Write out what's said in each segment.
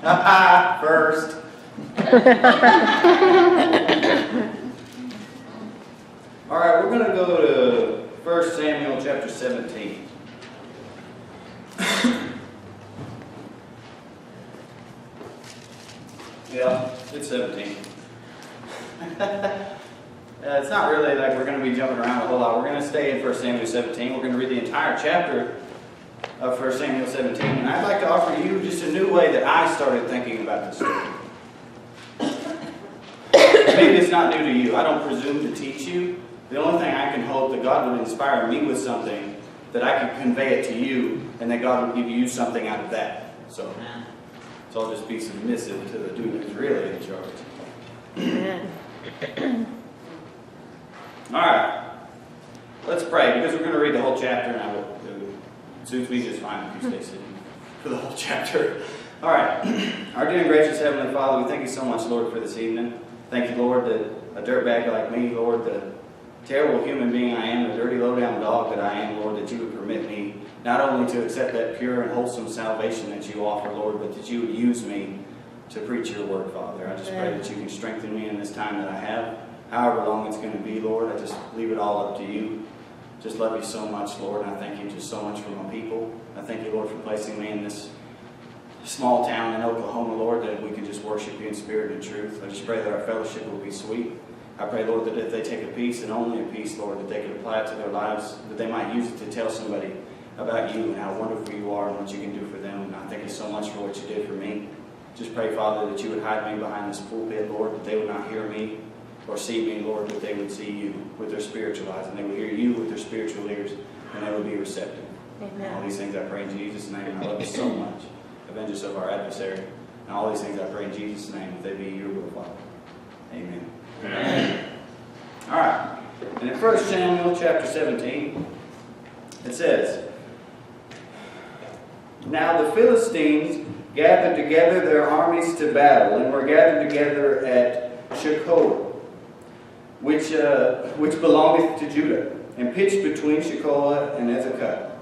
First. All right, we're going to go to 1 Samuel chapter 17. Yeah, it's 17. It's not really like we're going to be jumping around a whole lot. We're going to stay in 1 Samuel 17. We're going to read the entire chapter of 1 Samuel 17. And I'd like to offer you just a new way that I started thinking about this story. Maybe it's not new to you. I don't presume to teach you. The only thing I can hope that God would inspire me with something, that I could convey it to you, and that God would give you something out of that. So I'll just be submissive to the dude who's really in charge. All right. Let's pray, because we're going to read the whole chapter, and it suits me just fine if you stay sitting for the whole chapter. All right. Our dear and gracious Heavenly Father, we thank you so much, Lord, for this evening. Thank you, Lord, that a dirtbag like me, Lord, the terrible human being I am, the dirty, low-down dog that I am, Lord, that you would permit me not only to accept that pure and wholesome salvation that you offer, Lord, but that you would use me to preach your word, Father. I just pray that you can strengthen me in this time that I have, however long it's going to be, Lord. I just leave it all up to you. Just love you so much, Lord, and I thank you just so much for my people. I thank you, Lord, for placing me in this small town in Oklahoma, Lord, that we can just worship you in spirit and truth. I just pray that our fellowship will be sweet. I pray, Lord, that if they take a piece, and only a piece, Lord, that they can apply it to their lives, that they might use it to tell somebody about you and how wonderful you are and what you can do for them. And I thank you so much for what you did for me. Just pray, Father, that you would hide me behind this pulpit, Lord, that they would not hear me or see me, Lord, but they would see you with their spiritual eyes, and they would hear you with their spiritual ears, and they would be receptive. Amen. All these things I pray in Jesus' name, and I love you so much. Avenge us of our adversary. And all these things I pray in Jesus' name, if they be your will, Father. Amen. Amen. All right. And in 1 Samuel chapter 17, it says, Now the Philistines gathered together their armies to battle, and were gathered together at Shekoah, which belongeth to Judah, and pitched between Shekoah and Ezekah,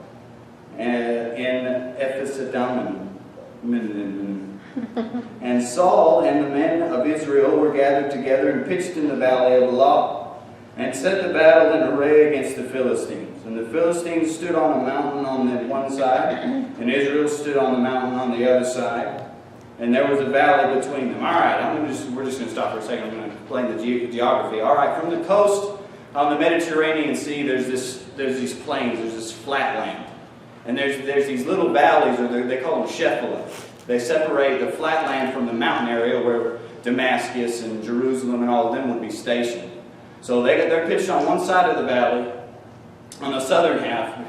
in Ephes-dammim. And Saul and the men of Israel were gathered together and pitched in the valley of Elah, and set the battle in array against the Philistines. And the Philistines stood on a mountain on the one side, and Israel stood on the mountain on the other side. And there was a valley between them. All right, we're just going to stop for a second. I'm going to explain the geography. All right, from the coast on the Mediterranean Sea, there's these plains, there's this flat land. And there's these little valleys, or they call them Shephelah. They separate the flat land from the mountain area where Damascus and Jerusalem and all of them would be stationed. So they're pitched on one side of the valley, on the southern half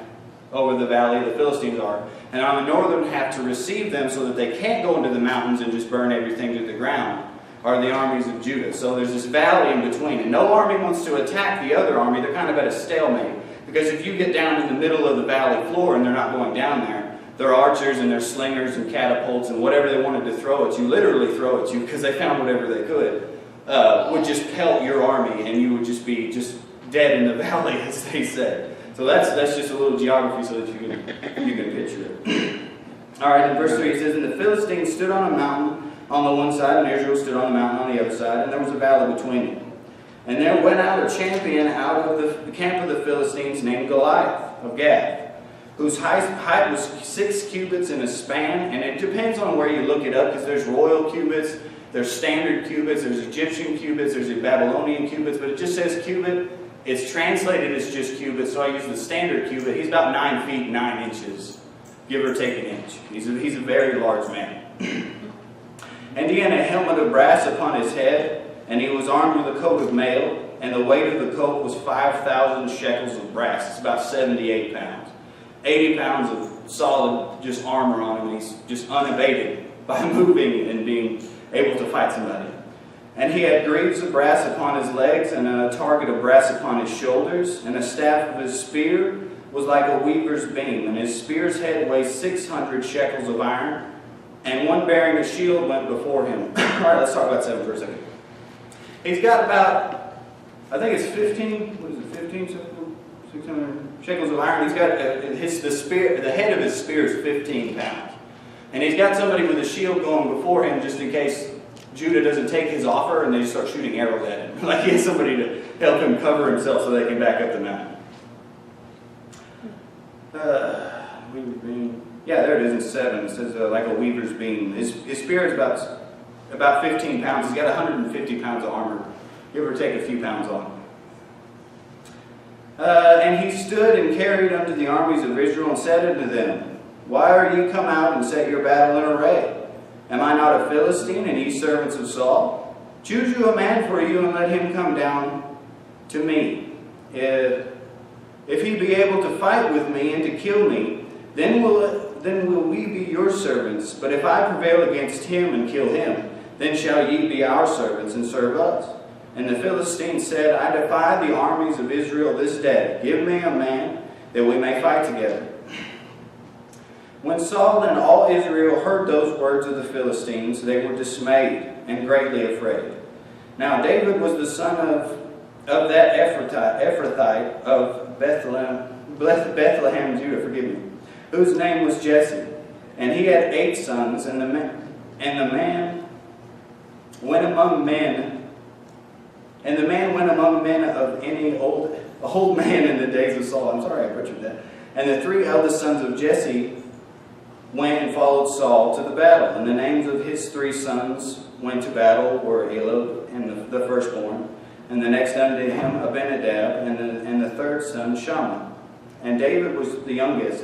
over the valley, the Philistines are, and on the northern half to receive them so that they can't go into the mountains and just burn everything to the ground, are the armies of Judah. So there's this valley in between, and no army wants to attack the other army. They're kind of at a stalemate, because if you get down in the middle of the valley floor and they're not going down there, their archers and their slingers and catapults and whatever they wanted to throw at you, literally throw at you, because they found whatever they could, would just pelt your army, and you would just be dead in the valley, as they said. So that's just a little geography so that you can picture it. All right, in verse 3 it says, And the Philistines stood on a mountain on the one side, and Israel stood on a mountain on the other side, and there was a valley between them. And there went out a champion out of the camp of the Philistines named Goliath of Gath, whose height was 6 cubits in a span, and it depends on where you look it up, because there's royal cubits, there's standard cubits, there's Egyptian cubits, there's Babylonian cubits, but it just says cubit. It's translated as just cubits, so I use the standard cubit. He's about 9 feet 9 inches, give or take an inch. He's a very large man. And he had a helmet of brass upon his head, and he was armed with a coat of mail, and the weight of the coat was 5,000 shekels of brass. It's about 78 pounds. 80 pounds of solid just armor on him, and he's just unabated by moving and being able to fight somebody. And he had greaves of brass upon his legs, and a target of brass upon his shoulders, and the staff of his spear was like a weaver's beam, and his spear's head weighed 600 shekels of iron, and one bearing a shield went before him. All right, let's talk about 7 for a second. He's got about, I think it's 15 shekels of iron. He's got the head of his spear is 15 pounds. And he's got somebody with a shield going before him just in case Judah doesn't take his offer and they just start shooting arrows at him. Like he has somebody to help him cover himself so they can back up the mountain. Yeah, there it is in 7. It says like a weaver's beam. His spear is about 15 pounds. He's got 150 pounds of armor. Give or take a few pounds on. And he stood and carried unto the armies of Israel and said unto them, Why are ye come out and set your battle in array? Am I not a Philistine, and ye servants of Saul? Choose you a man for you, and let him come down to me. If he be able to fight with me and to kill me, then will we be your servants. But if I prevail against him and kill him, then shall ye be our servants and serve us. And the Philistines said, I defy the armies of Israel this day. Give me a man that we may fight together. When Saul and all Israel heard those words of the Philistines, they were dismayed and greatly afraid. Now David was the son of that Ephrathite of Bethlehem, Judah, forgive me, whose name was Jesse. And he had 8 sons, and the man went among men of any old man in the days of Saul. I'm sorry I butchered that. And the 3 eldest sons of Jesse went and followed Saul to the battle. And the names of his 3 sons went to battle were Eliab, and the firstborn, and the next unto him Abinadab, and the third son Shaun. And David was the youngest.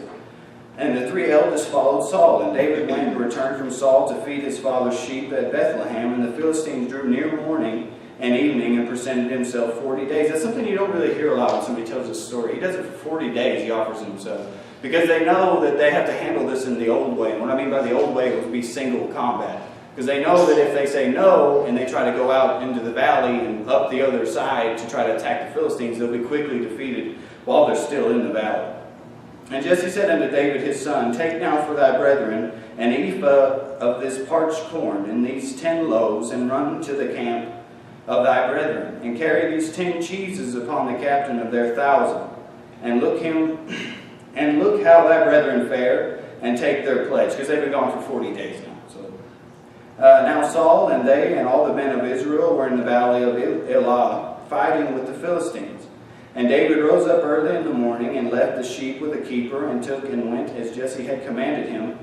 And the 3 eldest followed Saul. And David went and returned from Saul to feed his father's sheep at Bethlehem. And the Philistines drew near morning and evening and presented himself 40 days. That's something you don't really hear a lot when somebody tells this story. He does it for 40 days, he offers himself. Because they know that they have to handle this in the old way. And what I mean by the old way would be single combat. Because they know that if they say no and they try to go out into the valley and up the other side to try to attack the Philistines, they'll be quickly defeated while they're still in the valley. And Jesse said unto David his son, Take now for thy brethren an ephah of this parched corn and these 10 loaves, and run to the camp of thy brethren, and carry these 10 cheeses upon the captain of their 1,000, and look how thy brethren fare, and take their pledge, because they've been gone for 40 days now. Now Saul and they and all the men of Israel were in the valley of Elah, fighting with the Philistines. And David rose up early in the morning and left the sheep with a keeper, and took and went as Jesse had commanded him.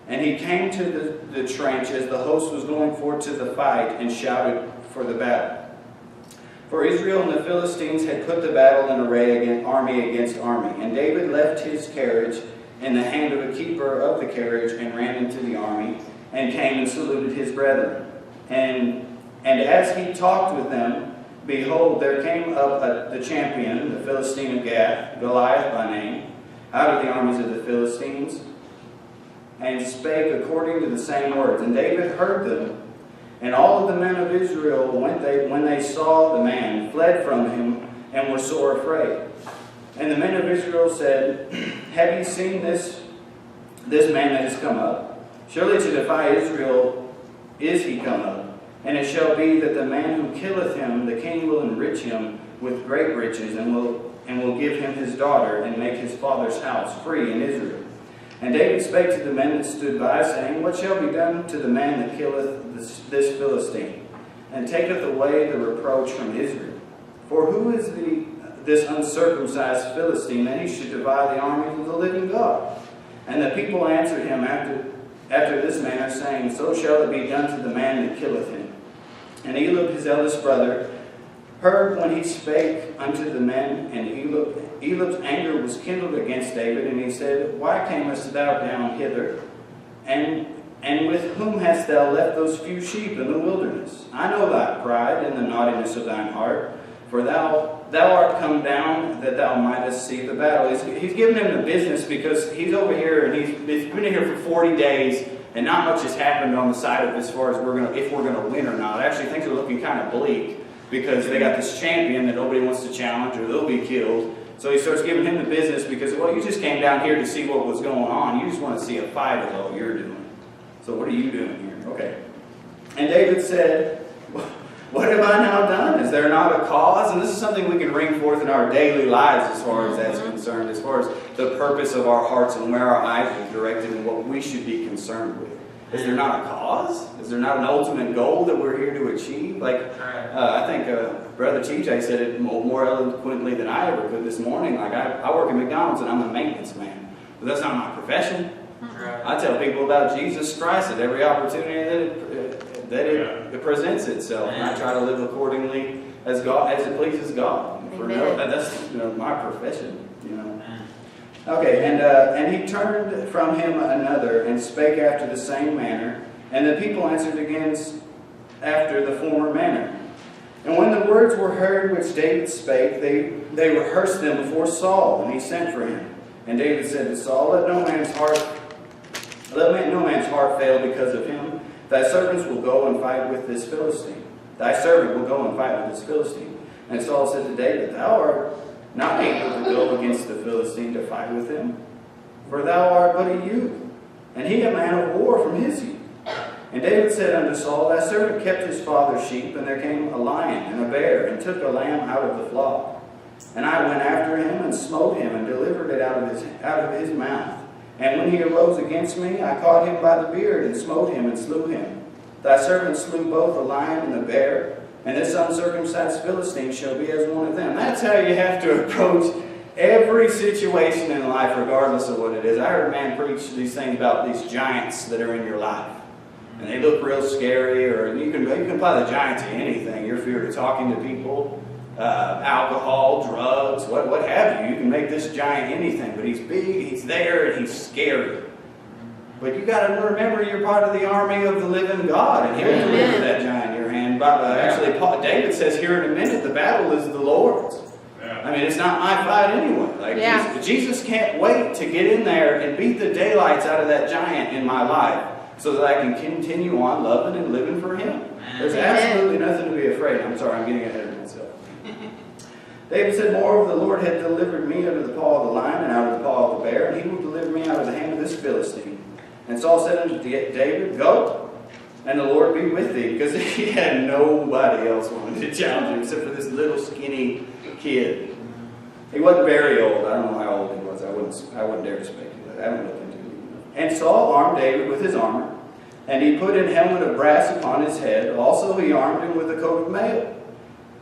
And he came to the trench as the host was going forth to the fight, and shouted for the battle. For Israel and the Philistines had put the battle in array, army against army. And David left his carriage in the hand of a keeper of the carriage, and ran into the army, and came and saluted his brethren. And as he talked with them, behold, there came up the champion, the Philistine of Gath, Goliath by name, out of the armies of the Philistines, and spake according to the same words. And David heard them. And all of the men of Israel, when they saw the man, fled from him, and were sore afraid. And the men of Israel said, Have ye seen this man that is come up? Surely to defy Israel is he come up. And it shall be that the man who killeth him, the king will enrich him with great riches, and will give him his daughter, and make his father's house free in Israel. And David spake to the men that stood by, saying, What shall be done to the man that killeth this Philistine, and taketh away the reproach from Israel? For who is this uncircumcised Philistine, that he should divide the armies of the living God? And the people answered him after this manner, saying, So shall it be done to the man that killeth him. And Eliab his eldest brother heard when he spake unto the men, and Eliab's anger was kindled against David, and he said, Why camest thou down hither? And with whom hast thou left those few sheep in the wilderness? I know thy pride and the naughtiness of thine heart, for thou art come down that thou mightest see the battle. He's giving him the business because he's over here and he's been here for 40 days and not much has happened on the side of as far as if we're going to win or not. Actually, things are looking kind of bleak because they got this champion that nobody wants to challenge or they'll be killed. So he starts giving him the business because, well, you just came down here to see what was going on. You just want to see a fight of what you're doing. So what are you doing here? Okay. And David said, What have I now done? Is there not a cause? And this is something we can bring forth in our daily lives as far as that's concerned, as far as the purpose of our hearts and where our eyes are directed and what we should be concerned with. Is there not a cause? Is there not an ultimate goal that we're here to achieve? I think Brother TJ said it more eloquently than I ever could this morning. Like, I work at McDonald's and I'm a maintenance man. But that's not my profession. I tell people about Jesus Christ at every opportunity that it presents itself. And I try to live accordingly as it pleases God. That's my profession. Okay, and he turned from him another, and spake after the same manner. And the people answered again after the former manner. And when the words were heard which David spake, they rehearsed them before Saul, and he sent for him. And David said to Saul, Let no man's heart fail because of him. Thy servants will go and fight with this Philistine. Thy servant will go and fight with this Philistine. And Saul said to David, Thou art not able to go against the Philistine to fight with him, for thou art but a youth, and he a man of war from his youth. And David said unto Saul, Thy servant kept his father's sheep, and there came a lion and a bear, and took a lamb out of the flock. And I went after him, and smote him, and delivered it out of his mouth. And when he arose against me, I caught him by the beard, and smote him, and slew him. Thy servant slew both the lion and the bear, and this uncircumcised Philistine shall be as one of them. That's how you have to approach every situation in life, regardless of what it is. I heard a man preach these things about these giants that are in your life. And they look real scary, or you can apply the giant to anything. You're feared of talking to people, alcohol, drugs, what have you. You can make this giant anything, but he's big, he's there, and he's scary. But you got to remember you're part of the army of the living God, and He'll deliver that giant in your hand. Actually, David says here in a minute, the battle is the Lord's. I mean, it's not my fight anyway. Jesus can't wait to get in there and beat the daylights out of that giant in my life, so that I can continue on loving and living for Him. There's absolutely nothing to be afraid of. I'm sorry, I'm getting ahead of myself. David said, Moreover, the Lord hath delivered me out of the paw of the lion and out of the paw of the bear, and He will deliver me out of the hand of this Philistine. And Saul said unto David, Go, and the Lord be with thee. Because he had nobody else wanted to challenge him except for this little skinny kid. He wasn't very old. I don't know how old he was. I wouldn't dare to speculate. I haven't looked into it. And Saul armed David with his armor, and he put an helmet of brass upon his head. Also he armed him with a coat of mail.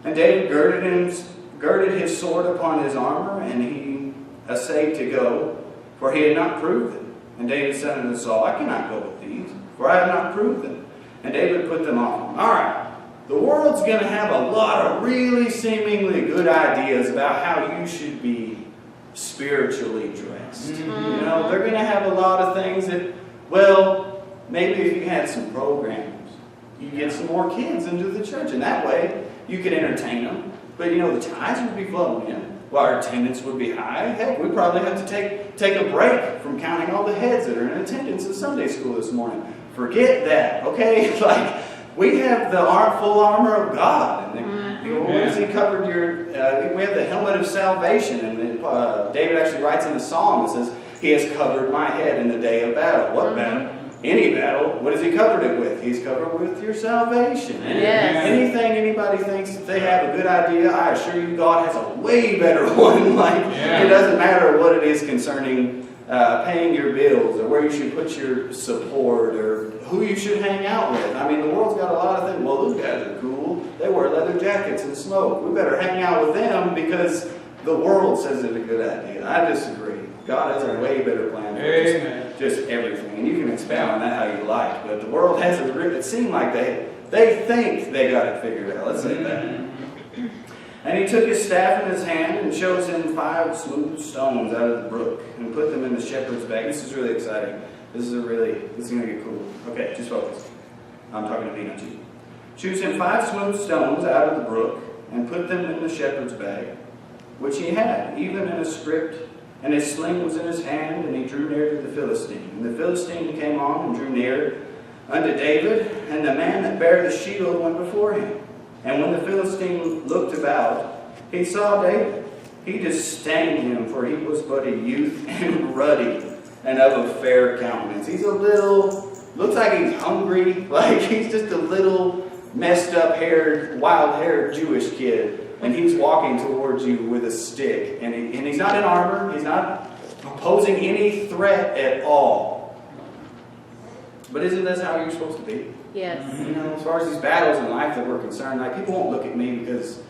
And David girded his sword upon his armor, and he essayed to go, for he had not proved it. And David said unto Saul, I cannot go with these, for I have not proved them. And David put them on him. All right, the world's going to have a lot of really seemingly good ideas about how you should be spiritually dressed. Mm-hmm. They're going to have a lot of things that, well, maybe if you had some programs, you get some more kids into the church, and that way you could entertain them. But the tithes would be flowing in. Well, our attendance would be high. Heck, we'd probably have to take a break from counting all the heads that are in attendance at Sunday school this morning. Forget that, okay? We have the full armor of God. And what has He covered we have the helmet of salvation. And David actually writes in the Psalm, it says, He has covered my head in the day of battle. What battle? Any battle. What has He covered it with? He's covered with your salvation. Yes. Anything anybody thinks that they have a good idea, I assure you God has a way better one. It doesn't matter what it is concerning paying your bills, or where you should put your support, or who you should hang out with. I mean, the world's got a lot of things. Well, those guys are cool. They wear leather jackets and smoke. We better hang out with them because the world says it's a good idea. I disagree. God has a way better plan for just everything. And you can expound on that how you like. But the world has it seemed like they think they got it figured out. Let's say that. And he took his staff in his hand and chose him 5 smooth stones out of the brook and put them in the shepherd's bag. This is really exciting. This is going to get cool. Okay, just focus. I'm talking to me, not you. Choose him 5 smooth stones out of the brook and put them in the shepherd's bag, which he had, even in a script. And his sling was in his hand, and he drew near to the Philistine. And the Philistine came on and drew near unto David, and the man that bare the shield went before him. And when the Philistine looked about, he saw David. He disdained him, for he was but a youth and ruddy, and of a fair countenance. He's looks like he's hungry, like he's just a little messed up haired, wild haired Jewish kid, and he's walking towards you with a stick. And he's not in armor. He's not posing any threat at all. But isn't this how you're supposed to be? Yes. You know, as far as these battles in life that we're concerned, like, people won't look at me because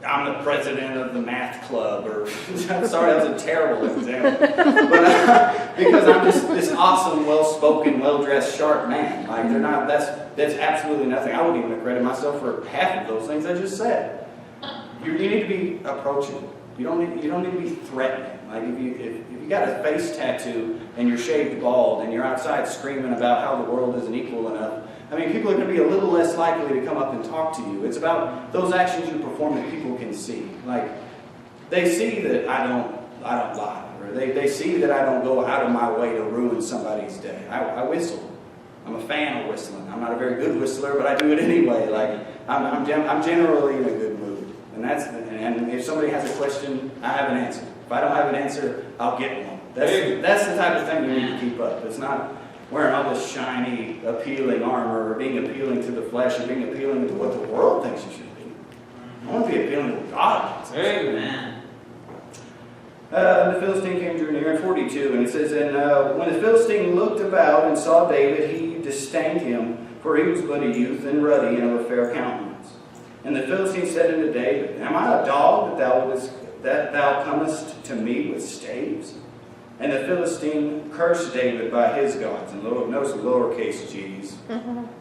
I'm the president of the math club, or I'm sorry, that was a terrible example, but because I'm just this awesome, well-spoken, well-dressed, sharp man. Like, they're not. That's absolutely nothing. I wouldn't even credit myself for half of those things I just said. You need to be approachable. You don't need to be threatening. Like, if you got a face tattoo and you're shaved bald and you're outside screaming about how the world isn't equal enough, I mean, people are going to be a little less likely to come up and talk to you. It's about those actions you perform that people can see. Like, they see that I don't lie, or they see that I don't go out of my way to ruin somebody's day. I whistle. I'm a fan of whistling. I'm not a very good whistler, but I do it anyway. Like, I'm generally in a good mood, and if somebody has a question, I have an answer. If I don't have an answer, I'll get one. That's the type of thing you need to keep up. It's not wearing all this shiny, appealing armor, or being appealing to the flesh, or being appealing to what the world thinks you should be. I want to be appealing to what God thinks. Amen. The Philistine came drew near in 42, and it says, and when the Philistine looked about and saw David, he disdained him, for he was but a youth and ruddy and of a fair countenance. And the Philistine said unto David, Am I a dog that thou comest to me with staves? And the Philistine cursed David by his gods. And notice the lowercase g's.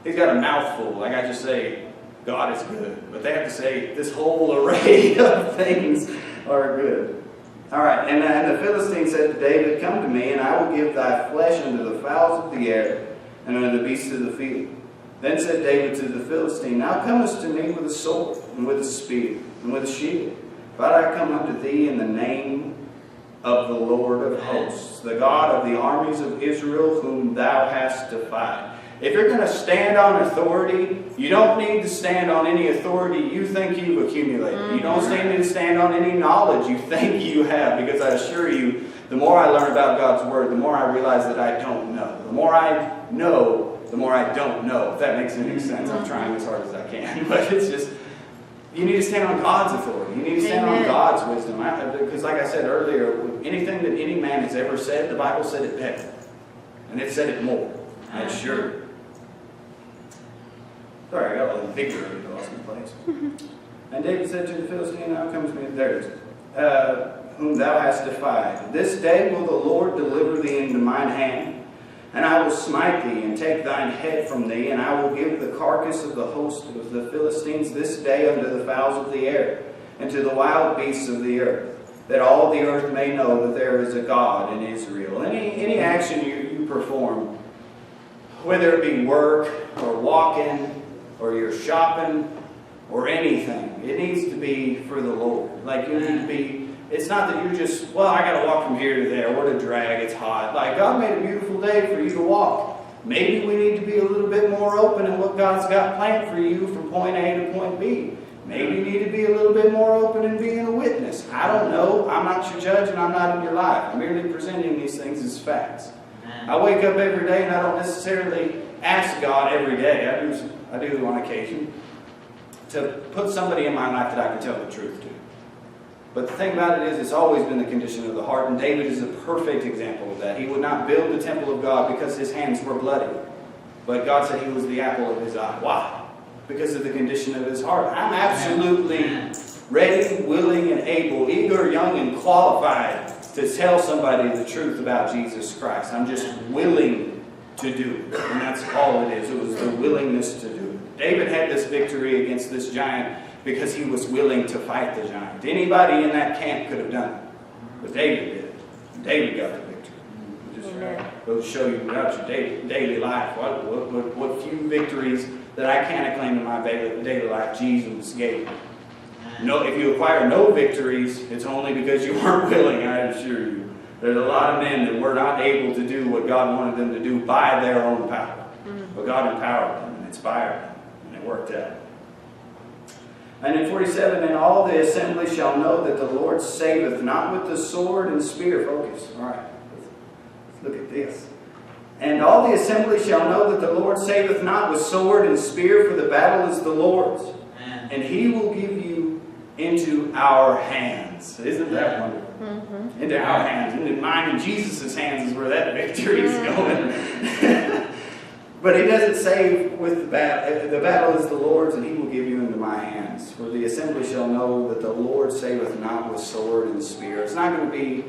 He's got a mouthful. Like, I just say, God is good. But they have to say, this whole array of things are good. All right. And the Philistine said to David, Come to me, and I will give thy flesh unto the fowls of the air, and unto the beasts of the field. Then said David to the Philistine, Thou comest to me with a sword, and with a spear, and with a shield. But I come unto thee in the name of the Lord of hosts, the God of the armies of Israel, whom thou hast defied. If you're going to stand on authority, you don't need to stand on any authority you think you've accumulated. You don't need to stand on any knowledge you think you have, because I assure you, the more I learn about God's Word, the more I realize that I don't know. The more I know, the more I don't know. If that makes any sense, I'm trying as hard as I can. But it's just, you need to stand on God's authority. You need to stand on God's wisdom. Because like I said earlier, anything that any man has ever said, the Bible said it better. And it said it more. I assure you. Sorry, I got a little picture of it lost in place. And David said to the Philistine, Now comes me, there it is, whom thou hast defied. This day will the Lord deliver thee into mine hand, and I will smite thee, and take thine head from thee, and I will give the carcass of the host of the Philistines this day unto the fowls of the air, and to the wild beasts of the earth, that all the earth may know that there is a God in Israel. Any action you perform, whether it be work, or walking, or you're shopping, or anything, it needs to be for the Lord. Like, you need to be, it's not that you're just, well, I got to walk from here to there. What a drag. It's hot. Like, God made a beautiful day for you to walk. Maybe we need to be a little bit more open in what God's got planned for you from point A to point B. Maybe you need to be a little bit more open in being a witness. I don't know. I'm not your judge, and I'm not in your life. I'm merely presenting these things as facts. I wake up every day, and I don't necessarily ask God every day. I do on occasion, to put somebody in my life that I can tell the truth to. But the thing about it is, it's always been the condition of the heart, and David is a perfect example of that. He would not build the temple of God because his hands were bloody. But God said he was the apple of his eye. Why? Because of the condition of his heart. I'm absolutely ready, willing, and able, eager, young, and qualified to tell somebody the truth about Jesus Christ. I'm just willing to do it. And that's all it is. It was the willingness to do it. David had this victory against this giant because he was willing to fight the giant. Anybody in that camp could have done it. But David did it. David got the victory. Just goes to show you about your daily life. What few victories that I can't claim in my daily life, Jesus gave me. No, if you acquire no victories, it's only because you weren't willing, I assure you. There's a lot of men that were not able to do what God wanted them to do by their own power. But God empowered them and inspired them, and it worked out. And in 47, And all the assembly shall know that the Lord saveth not with the sword and spear. Focus. All right. Let's look at this. And all the assembly shall know that the Lord saveth not with sword and spear, for the battle is the Lord's. And he will give you into our hands. Isn't that wonderful? Mm-hmm. Into our hands. Into mine and Jesus' hands is where that victory is going. But he doesn't say with the battle is the Lord's, and he will give you into my hands. For the assembly shall know that the Lord saveth not with sword and spear. It's not going to be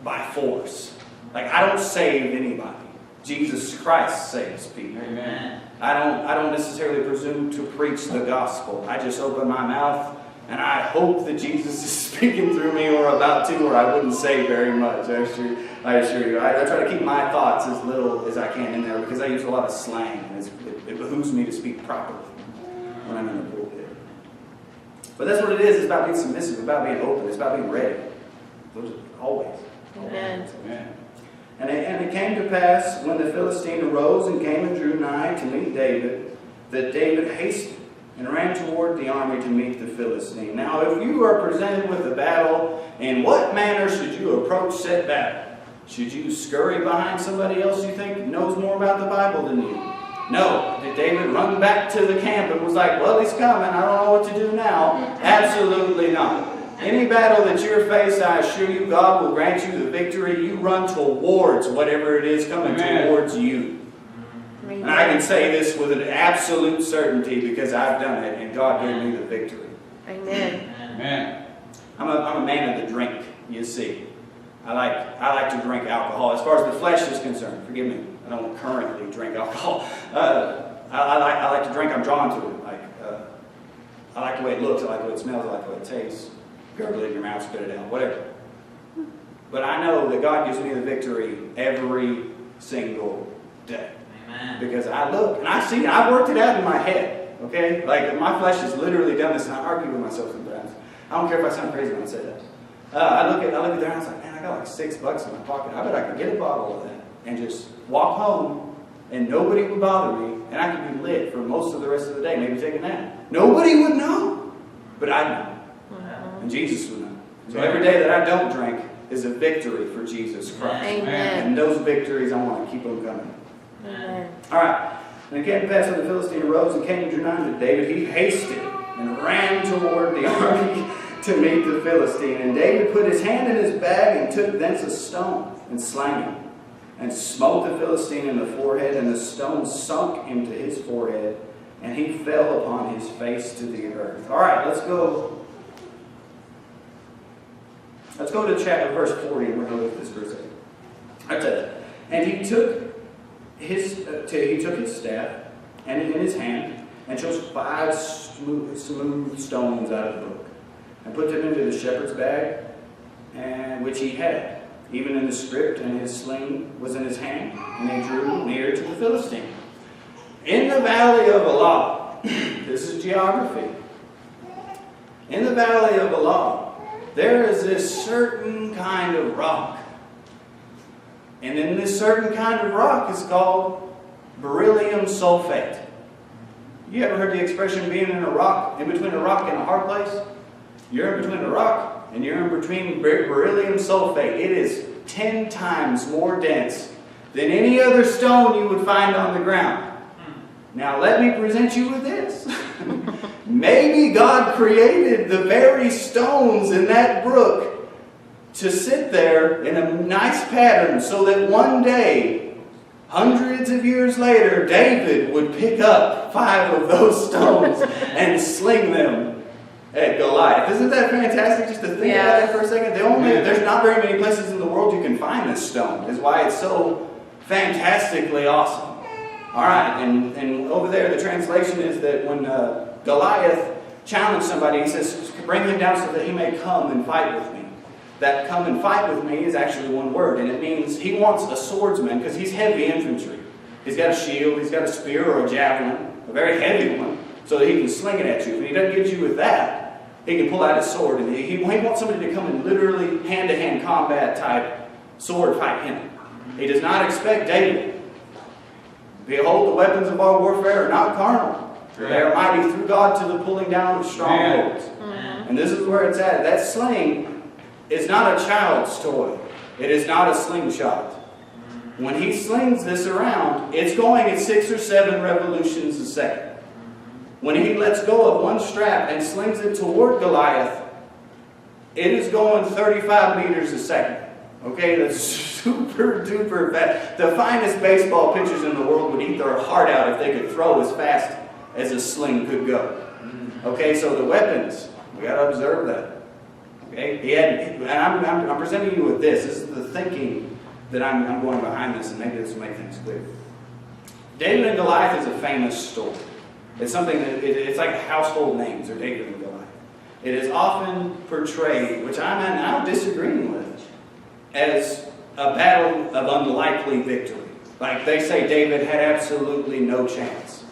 by force. Like, I don't save anybody. Jesus Christ saves people. Amen. I don't necessarily presume to preach the gospel. I just open my mouth and I hope that Jesus is speaking through me, or about to, or I wouldn't say very much. I assure you. I try to keep my thoughts as little as I can in there, because I use a lot of slang. And it behooves me to speak properly when I'm in the pulpit. But that's what it is. It's about being submissive, about being open. It's about being ready. Those are always. Amen. Amen. And it came to pass, when the Philistine arose and came and drew nigh to meet David, that David hasted and ran toward the army to meet the Philistine. Now, if you are presented with a battle, in what manner should you approach said battle? Should you scurry behind somebody else you think knows more about the Bible than you? No. Did David run back to the camp and was like, well, he's coming, I don't know what to do now? Absolutely not. Any battle that you're faced, I assure you, God will grant you the victory. You run towards whatever it is coming towards you. And I can say this with an absolute certainty, because I've done it and God gave me the victory. Amen. Amen. I'm a man of the drink, you see. I like to drink alcohol. As far as the flesh is concerned, forgive me, I don't currently drink alcohol. I like to drink. I'm drawn to it. I like the way it looks. I like the way it smells. I like the way it tastes. Gurgle it in your mouth, spit it out, whatever. But I know that God gives me the victory every single day. Amen. Because I look and I see, I've worked it out in my head. Okay? Like, my flesh has literally done this, and I argue with myself sometimes. I don't care if I sound crazy when I say that. I look at there and I was like, man, I got like $6 in my pocket. I bet I could get a bottle of that and just walk home, and nobody would bother me, and I could be lit for most of the rest of the day, maybe take a nap. Nobody would know, but I know. And Jesus would know. So every day that I don't drink is a victory for Jesus Christ. Amen. And those victories, I want to keep them coming. Amen. All right. And it came to pass when the Philistine arose and came and drew nigh to David, he hasted and ran toward the army to meet the Philistine. And David put his hand in his bag and took thence a stone and slang him, and smote the Philistine in the forehead, and the stone sunk into his forehead, and he fell upon his face to the earth. All right, let's go. Let's go to chapter verse 40, and we're going to look at this for a second. I tell you. And he took his staff, and in his hand, and chose 5 smooth stones out of the brook, and put them into the shepherd's bag, and which he had, even in the script, and his sling was in his hand, and he drew near to the Philistine. In the valley of Elah, this is geography. In the valley of Elah, there is this certain kind of rock. And in this certain kind of rock is called beryllium sulfate. You ever heard the expression being in between a rock and a hard place? You're in between a rock and you're in between beryllium sulfate. It is 10 times more dense than any other stone you would find on the ground. Now let me present you with this. Maybe God created the very stones in that brook to sit there in a nice pattern so that one day, hundreds of years later, David would pick up 5 of those stones and sling them at Goliath. Isn't that fantastic, just to think about that for a second? There's not very many places in the world you can find this stone. Is why it's so fantastically awesome. All right, and over there the translation is that when Goliath challenged somebody, he says, bring him down so that he may come and fight with me. That come and fight with me is actually one word, and it means he wants a swordsman because he's heavy infantry. He's got a shield, he's got a spear or a javelin, a very heavy one, so that he can sling it at you. If he doesn't get you with that, he can pull out his sword, and he wants somebody to come and literally hand-to-hand combat type sword fight him. He does not expect David. Behold, the weapons of our warfare are not carnal. They are mighty through God to the pulling down of strongholds. And this is where it's at. That sling is not a child's toy. It is not a slingshot. when he slings this around, it's going at 6 or 7 revolutions a second. When he lets go of one strap and slings it toward Goliath, it is going 35 meters a second. Okay, that's super duper fast. The finest baseball pitchers in the world would eat their heart out if they could throw as fast as a sling could go. Okay, so the weapons, we got to observe that. Okay, and I'm presenting you with this. This is the thinking that I'm going behind this, and maybe this will make things clear. David and Goliath is a famous story. It's something that it's like household names, or David and Goliath. It is often portrayed, which I'm now disagreeing with, as a battle of unlikely victory. Like they say David had absolutely no chance.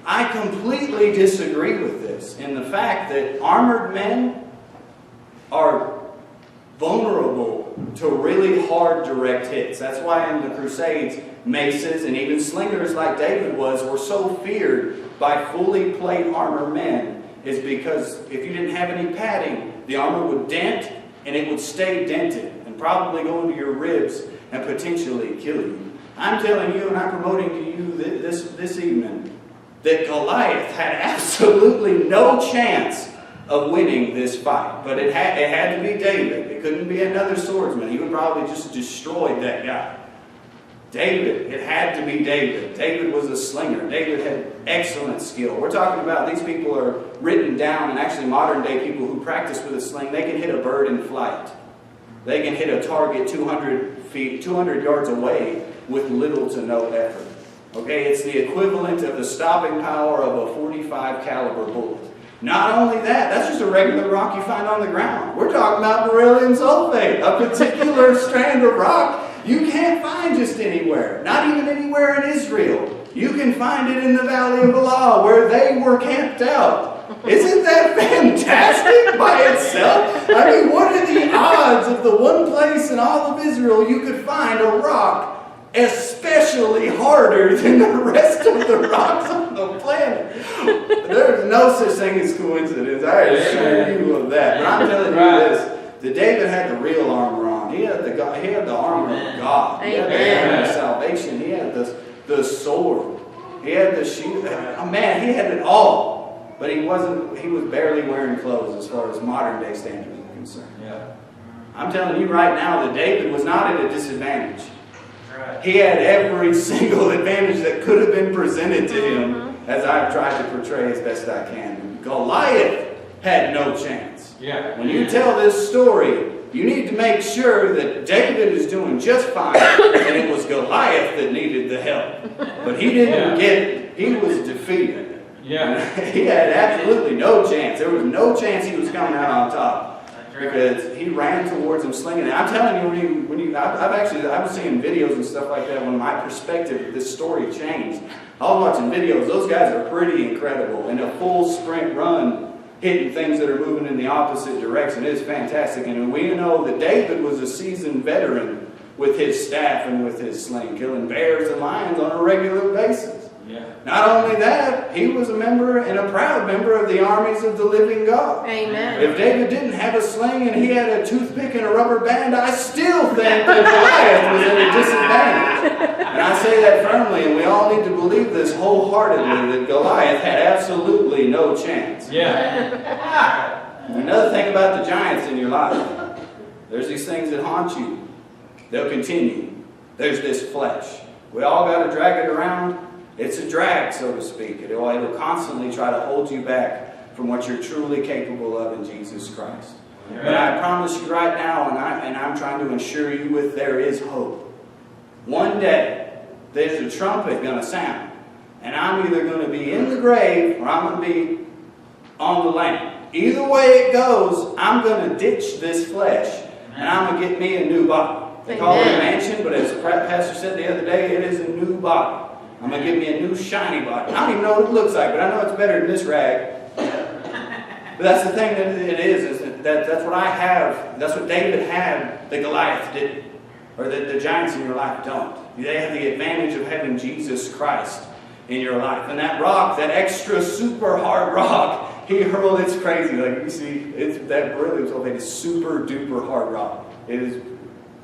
I completely disagree with this in the fact that armored men are vulnerable to really hard direct hits. That's why in the Crusades, maces and even slingers like David were so feared by fully plate armor men, is because if you didn't have any padding, the armor would dent and it would stay dented and probably go into your ribs and potentially kill you. I'm telling you, and I'm promoting to you this evening, that Goliath had absolutely no chance of winning this fight. But it had to be David. It couldn't be another swordsman. He would probably just destroyed that guy. David, it had to be David. David was a slinger. David had excellent skill. We're talking about these people are written down, and actually modern day people who practice with a sling, they can hit a bird in flight. They can hit a target 200 yards away with little to no effort. Okay, it's the equivalent of the stopping power of a 45 caliber bullet. Not only that, that's just a regular rock you find on the ground. We're talking about beryllium sulfate, a particular strand of rock you can't find just anywhere, not even anywhere in Israel. You can find it in the Valley of Elah, where they were camped out. Isn't that fantastic by itself? I mean, what are the odds of the one place in all of Israel you could find a rock especially harder than the rest of the rocks on the planet? There's no such thing as coincidence. I assure you of that. But I'm telling you this. That David had the real armor on. He had the armor of God. He had the armor of salvation. He had the sword. He had the shield. Oh man, he had it all. But he was barely wearing clothes as far as modern day standards are concerned. Yeah. I'm telling you right now that David was not at a disadvantage. Right. He had every single advantage that could have been presented to him, as I've tried to portray as best I can. Goliath had no chance. Yeah. When you tell this story, you need to make sure that David is doing just fine, and it was Goliath that needed the help. But he didn't get it. He was defeated. Yeah. He had absolutely no chance. There was no chance he was coming out on top, because he ran towards him slinging it. I'm telling you, I was seeing videos and stuff like that when my perspective of this story changed. I was watching videos. Those guys are pretty incredible. In a full sprint run, hitting things that are moving in the opposite direction. It is fantastic. And we know that David was a seasoned veteran with his staff and with his sling, killing bears and lions on a regular basis. Yeah. Not only that, he was a member and a proud member of the armies of the living God. Amen. If David didn't have a sling and he had a toothpick and a rubber band, I still think that Goliath was at a disadvantage. And I say that firmly, and we all need to believe this wholeheartedly, that Goliath had absolutely no chance. Yeah. Another thing about the giants in your life, there's these things that haunt you. They'll continue. There's this flesh. We all got to drag it around. It's a drag, so to speak. It'll constantly try to hold you back from what you're truly capable of in Jesus Christ. Amen. But I promise you right now, and I'm trying to assure you with, there is hope. One day, there's a trumpet going to sound, and I'm either going to be in the grave or I'm going to be on the land. Either way it goes, I'm going to ditch this flesh, and I'm going to get me a new body. They call it a mansion, but as the pastor said the other day, it is a new body. I'm going to get me a new shiny body. I don't even know what it looks like, but I know it's better than this rag. But that's the thing that it is that's what I have. That's what David had that Goliath didn't. Or that the giants in your life don't. They have the advantage of having Jesus Christ in your life. And that rock, that extra super hard rock, he hurled, it's crazy. Like you see, it's that beryllium sulfate is super duper hard rock. It is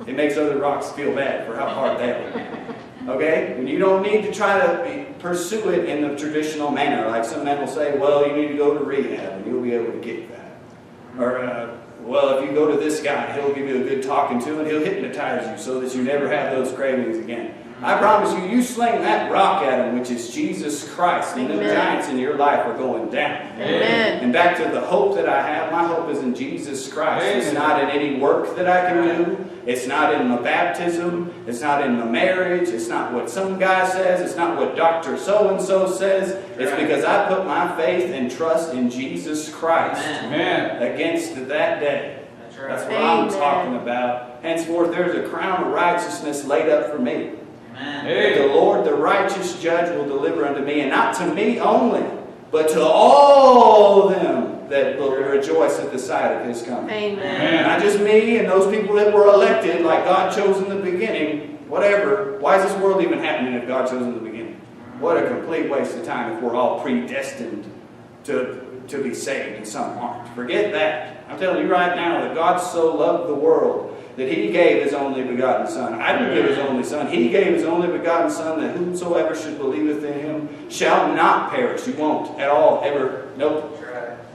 It makes other rocks feel bad for how hard they are. Okay? And you don't need to try to pursue it in the traditional manner. Like some men will say, well, you need to go to rehab and you'll be able to get that. Or, well, if you go to this guy, he'll give you a good talking to and he'll hypnotize you so that you never have those cravings again. I promise you, you sling that rock at him, which is Jesus Christ, and the giants in your life are going down. Amen. And back to the hope that I have, my hope is in Jesus Christ. It's not in any work that I can do. It's not in my baptism. It's not in my marriage. It's not what some guy says. It's not what Dr. So-and-so says. It's because I put my faith and trust in Jesus Christ against that day. That's what I'm talking about. Henceforth, there's a crown of righteousness laid up for me. Hey. The Lord, the righteous judge, will deliver unto me, and not to me only, but to all them that will rejoice at the sight of his coming. Amen. Not just me and those people that were elected, like God chose in the beginning, whatever. Why is this world even happening if God chose in the beginning? What a complete waste of time if we're all predestined to be saved and some aren't. Forget that. I'm telling you right now that God so loved the world that he gave his only begotten Son. I didn't give his only Son. He gave his only begotten Son, that whosoever should believeth in him shall not perish. You won't at all, ever. Nope.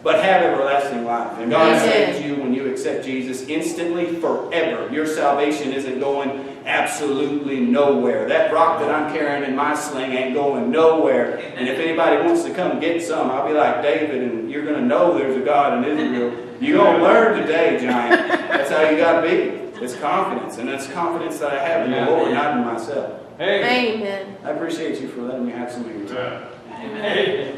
But have everlasting life. And God saves you when you accept Jesus instantly, forever. Your salvation isn't going absolutely nowhere. That rock that I'm carrying in my sling ain't going nowhere. And if anybody wants to come get some, I'll be like David, and you're going to know there's a God in Israel. You're going to learn today, giant. That's how you got to be. It's confidence, and it's confidence that I have in the Lord, not in myself. Amen. I appreciate you for letting me have some of your time. Amen.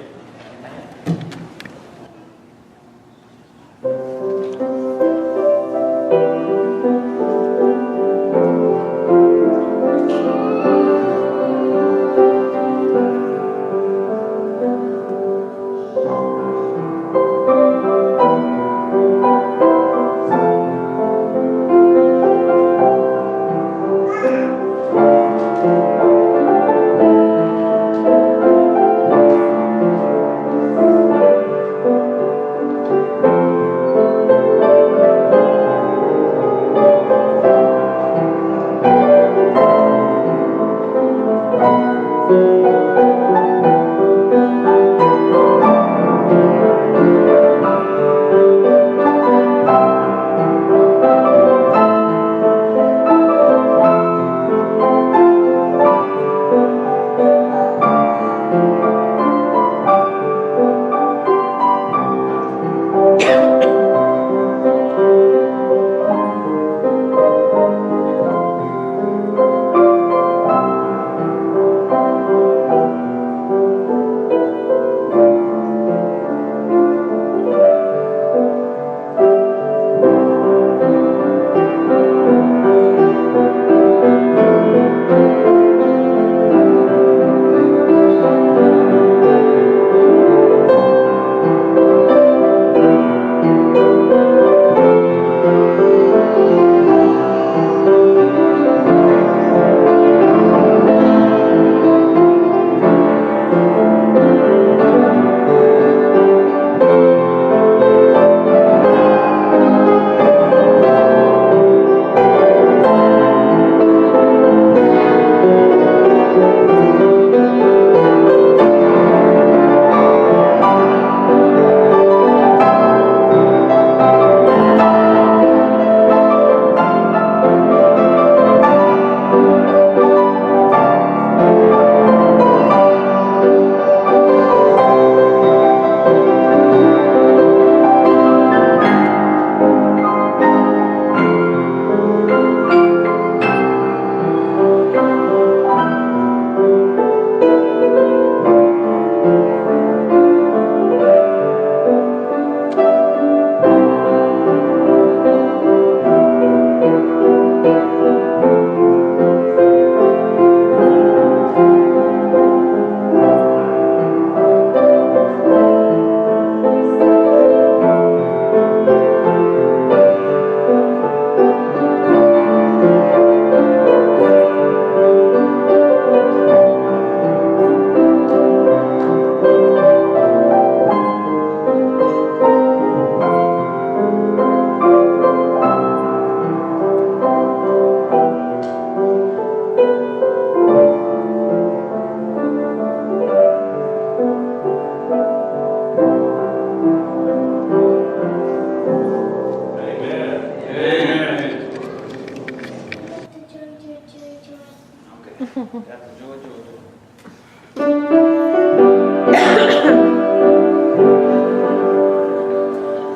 Got the joy, joy, joy.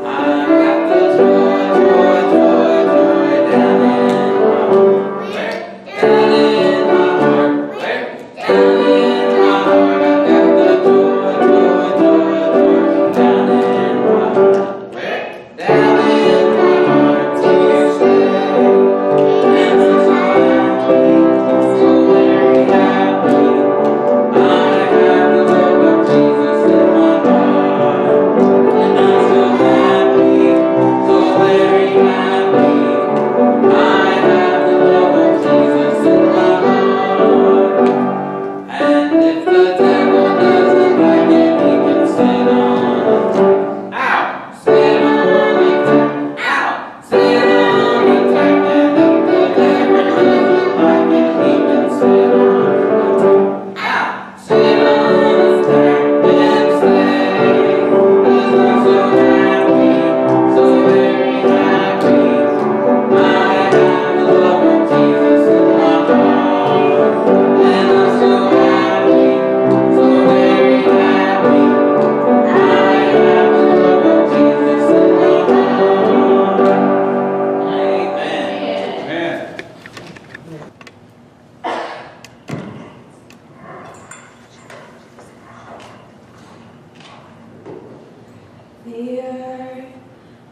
I got the joy, joy, joy, joy down in my heart. Down in my heart. Down in my heart. I got the joy, joy, joy, joy down in my heart. Down in my heart to stay. And so happy, so very happy. I have the love of Jesus in my heart. And I'm so happy, so very happy. I have the love of Jesus in my heart. And if the devil doesn't like it, he can sit on it. Ow! Sit on it. Ow! Sit on it. And if the devil doesn't like it, he can sit on it. Ow! Sit on it and stay. 'Cause I'm so happy, so very happy. I have the love of Jesus in my heart. And I'm so happy, so very happy. I have the love of Jesus in my heart. Amen. Amen. The earth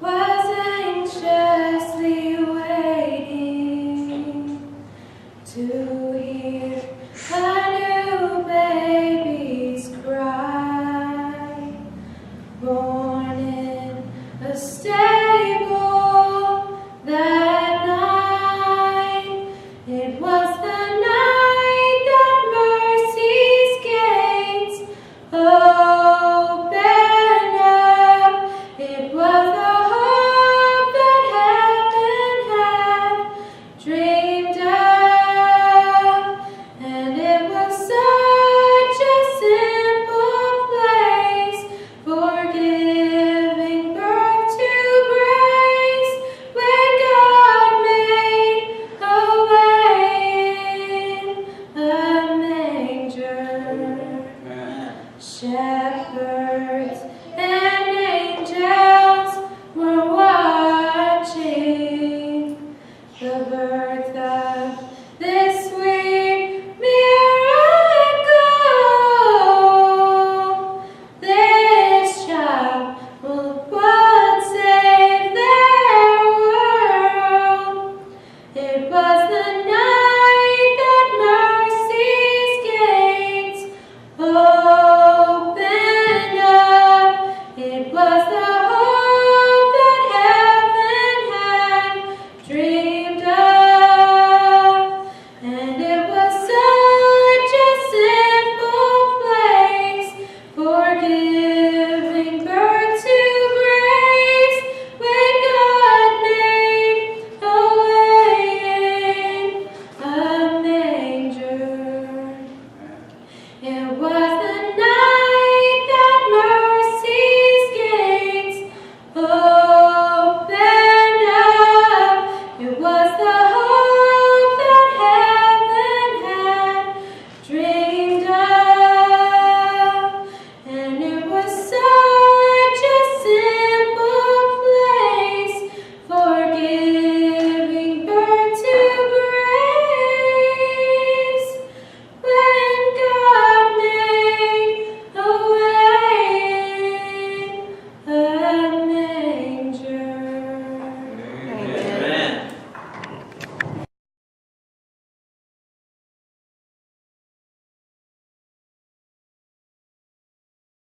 was anxiously waiting to